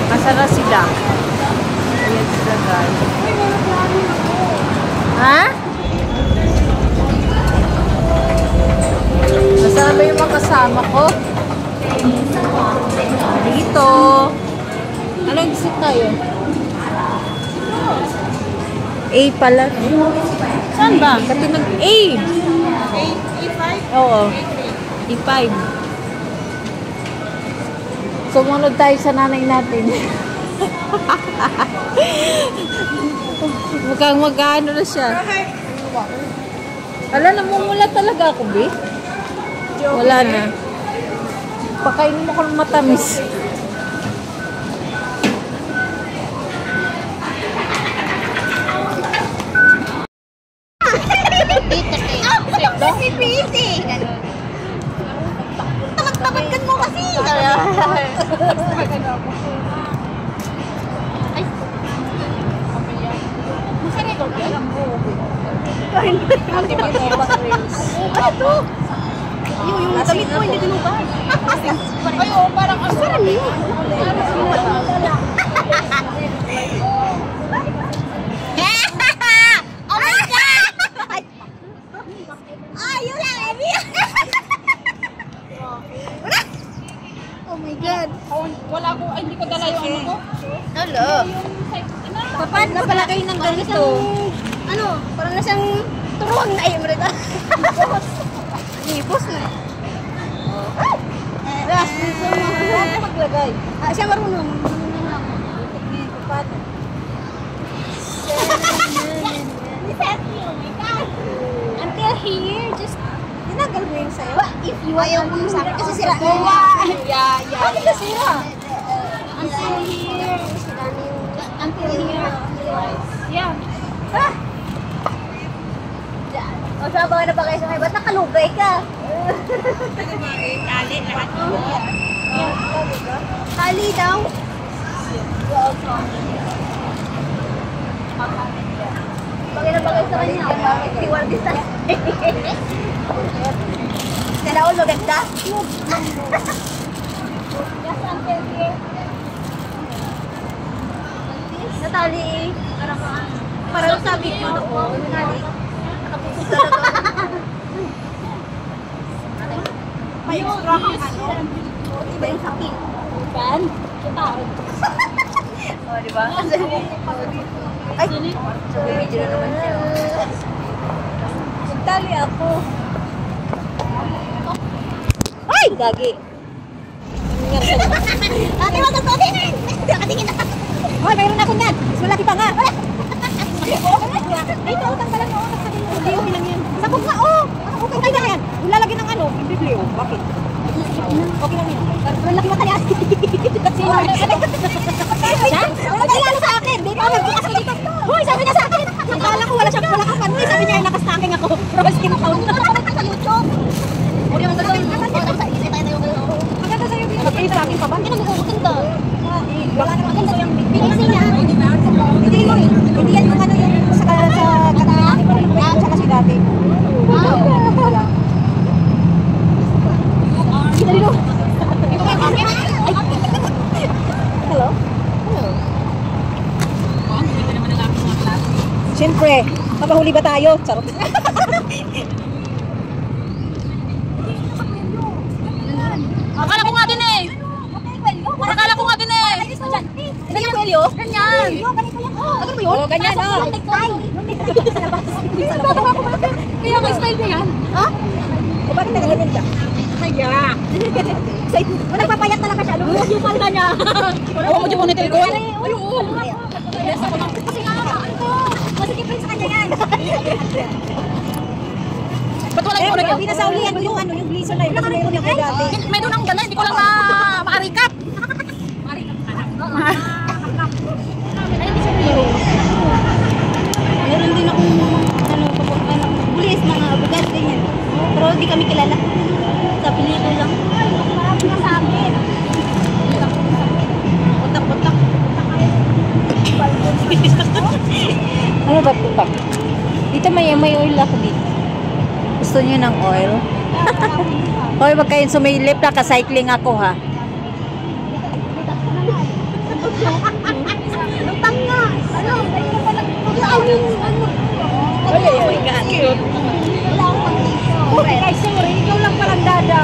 Masara sila. Ayan sila guys. Ha? Masara ba yung mga kasama ko? Dito. Anong exit tayo? A pala. Saan ba? Pati nag-A. A5? Oo. A5. Sumunod tayo sa nanay natin. Mukhang mag-ano na siya. Ala, namumula talaga ako, be. Wala na. Pakainin mo ko ng matamis. Magtabatkan mo kasi. Ay. Masarap ito. Ano to? Yung damit mo, hindi tinubad. Ay, oo, parang ang sarap yun. Oh my God! Ay, yun lang, Emi. Oh my God. Wala ko, hindi ko dala yung ano ko. Hello. Paano na pala kayo ng ganito? Ano? Parang na siyang turuan na ayun rito. Ipos na. Ras, so maglagay. Siya marunong. Until here, just tinagal mo yung sayo. If you ayaw mo yung sakin kasi sira. Yeah. Ano ka sira? Until here. Until here. Yeah. O, sabaw na ba kayo sa kayo? Ba't nakalugay ka? Kali lahat mo. Kali daw. Bagay na bagay sa kanya. Bakit tiwal din sa Sana all maganda. Just until here. Natali eh. Parang sa video doon. Natali. Nakapusog talaga. May extra kang ano. Iba yung sakit. Ban? Kitaon. O, diba? Ay! So, video na naman siya. Nagtali ako. Ay! Gagi! Ate, wag ang pwede! Nakatingin na! Hoy, mayroon ako yan! Mas malaki pa nga! Ay, pautang ka lang mo. Hindi, okay lang yan. Sabog nga, oh! Okay na yan. Ilalagyan ng ano? Biblio. Bakit? Okay lang yan. Malaki mata yan. Sino? Siya? Nagkilala sa akin. Dito ako nagbukas ko dito. Hoy, sabi niya sa akin. Nakala ko wala siyang palakapan. Sabi niya ay nakastacking ako. Pero skin count. Sa YouTube. Huwag yung maganda. Maganda sa'yo. Mag-i-stacking pa ba? Hindi naman maganda. Wala naman maganda yung pinisi niya. Hindi yan yung ano yung sa kanina. Sa kasi dati. Wala. Hello? Hello? Siyempre, mapahuli ba tayo? Charot. Akala ko nga din eh. Akala ko nga din eh. Ano yung kwelyo? Ganyan. Ano ba yun? Oo, ganyan. Kaya may style na yan. Ha? O bakit nagaganyan ka? Kaya. Wala papayat talaga siya. Alam mo yung palda niya. Oo, mo dyan monitor ko. Oo. Kasi nga, ano to? Masikip rin sa kanya yan. Ba't walang ko na yun? Pinasaulihan ko yung ano, yung blizzard na yun. Kasi mayroon yung dati. May doon ang dala, hindi ko lang maarikap. Meron din akong pulis, mga abogad, ganyan. Pero hindi kami kilala. Sa pinito lang. Marami na sa akin. Utak-utak. Ano ba ito pa? Dito may oil ako dito. Gusto niyo ng oil? Hoy, wag kayong sumilip na ka-cycling ako ha. Utang nga. Ano? Ay, cute. Wala akong condition. Okay, sorry. Ikaw lang parang dada.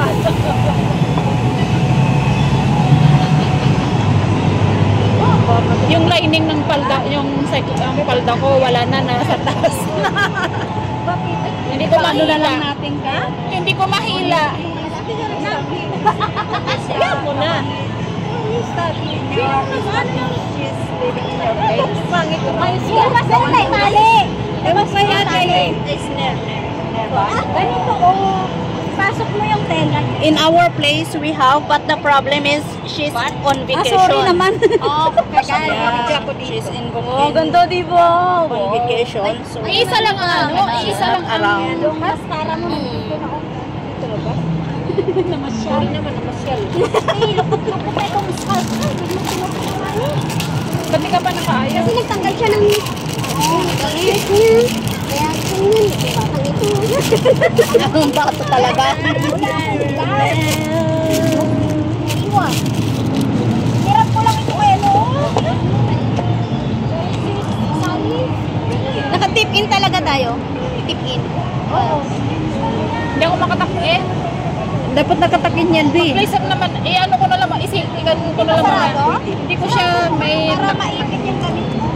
Yung lining ng palda, ang palda ko, wala na, nasa taas na. Hindi ko mahila. Hindi ko mahila. Sige mo na. Pangit ko kayo Sige, masaya tayo, mali. Ewan pa yan eh. Ganito, oh. Pasok mo yung tenga. In our place we have, but the problem is she's on vacation. Sorry naman. Oh, Yeah. she's in Oh, ganda di ba? on vacation. So Isa lang ang ano, isa lang ang around. Yung mascara mo nandito na ako. Dito na ba? Namasyal. naman namasyal. Ay, lupot-lupot na itong scalp. Ay, biglang tinapos. Ba't di ka pa nakaayos? Kasi nagtanggal siya ng... Galit niya. Kaya ganyan. Batang ito. Ang bato talaga. Iwa. Hirap ko lang ito eh, no? Naka-tip in talaga tayo. Tip in. Oo. Hindi ako makatakit. Dapat nakatakin yan, B. Blazer naman, ano ko na lang, ikan ko na lang. Sarado? Hindi ko siya may... Para maipit yung gamit mo.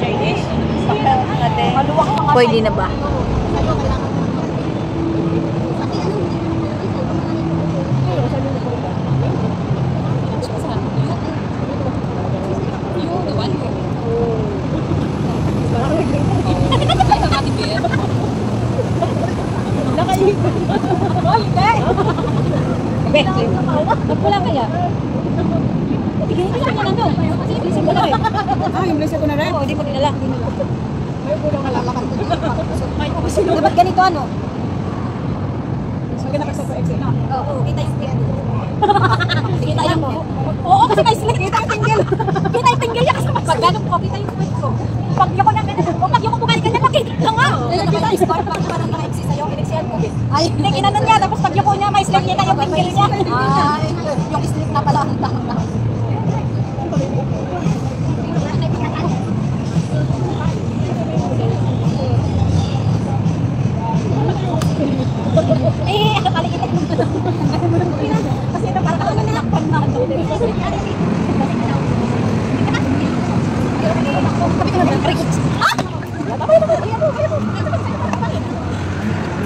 Chinese. Maluwak mga Pwede na ba? Wala kaya? Bigyan ko lang yan ano. Kasi ibig ko lang eh. Yung blazer ko na rin. Oo, hindi ko dinala. Dapat ganito ano? Sige na kasi sa exit. Oo, kita yung skin. Kita yung Oo, kasi may slit. Kita yung tinggil. Kita yung tinggil niya kasi pag ganun ko, kita yung slit ko. Pag yoko na ganun, o pag yoko bumalik ganyan, nakikita nga. Kita yung scar, parang naka-exist sa'yo, in-exist ko. Ay, hindi, kinanan niya, tapos pag yoko niya, may slit niya na yung tinggil niya. Ay, yung slit na pala ang tanga. Eh, kalikit mo. Kasi ito parang ano nilakpan na ito. Sabi ko na, break. Ah!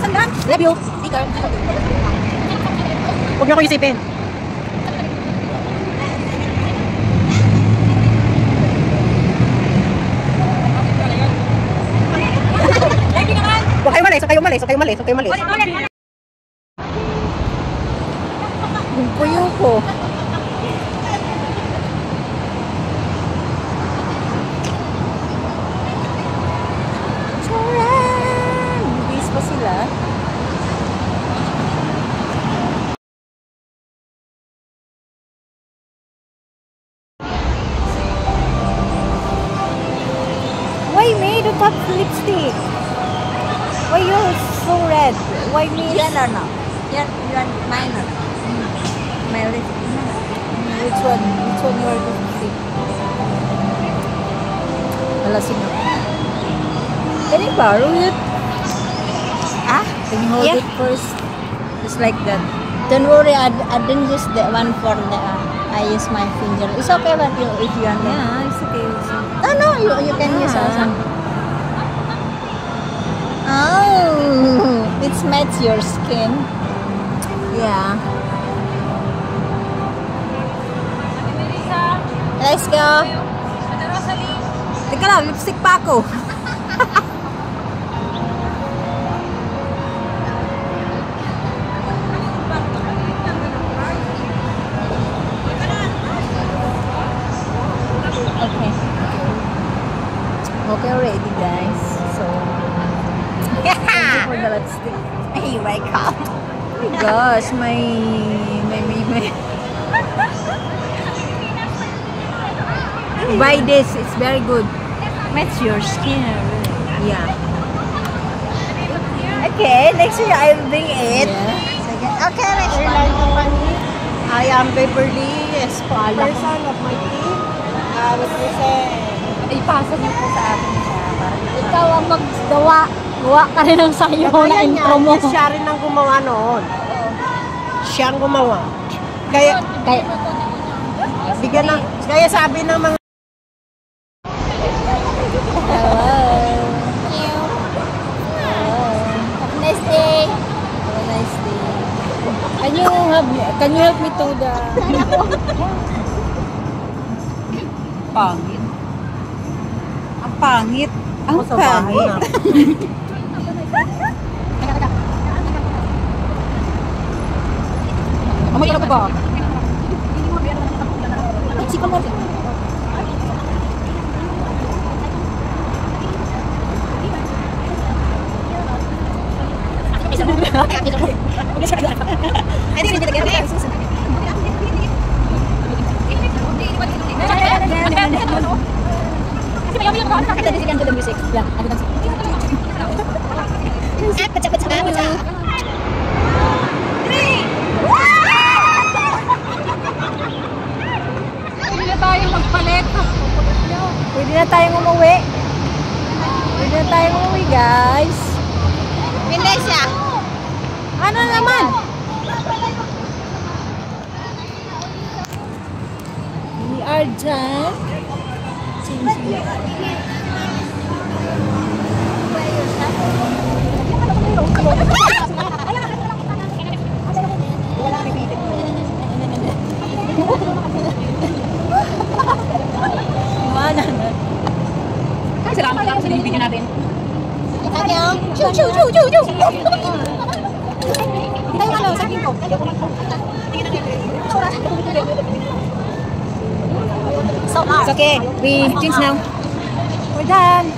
Sandaan. Love you. Ikaw. Huwag niyo ko isipin. Huwag kayo malis, huwag kayo malis, huwag kayo malis, huwag kayo malis. Yung puyo ko. Charan! Bis pa sila. Why me? Don't have lipstick. Why you're so red? Why me? Yan or no? Yan minor. My lipstick. Which one? Which one you are going to see? Alasin ako. Can you borrow it? Ah? Can you hold Yeah. it first? Just like that. Don't worry, I didn't use the one for the. I use my finger. It's okay, but if you want. Yeah, it's okay. No, you can use Ah. also. Oh, it matches your skin. Yeah. Let's go. Teka lang, lipstick pa ako. Okay. Okay already, guys. So, thank you for the lipstick. You're welcome. Oh my gosh, may. Buy this, it's very good. Match your skin. Yeah. Okay, next year I will bring it. Yeah. Okay, let's Airline go. company. I am Beverly, spokesperson of my team. Represent. Ipasa niyo po sa akin siya. Ikaw ang maggawa. Gawa ka rin ng sayo na Kaya intro mo. niya, siya rin ang gumawa noon. Siya ang gumawa. Kaya, bigyan na, kaya sabi ng mga Have a nice day. Have a nice day. Can you help me to the... Pangit. Ang pangit. Ang sa bahay pangit. na. Amoy ano ba? Sikon mo. Hindi na tayo magpalit. Pwede na tayong umuwi. Pwede na tayong umuwi, guys. Hindi siya. Ano naman? We are done. Iwanan na. Ay, salamat lang sa video natin. Chu, chu, chu, chu, chu. Tayo ano, sa pinto. It's okay. We change now. We're done.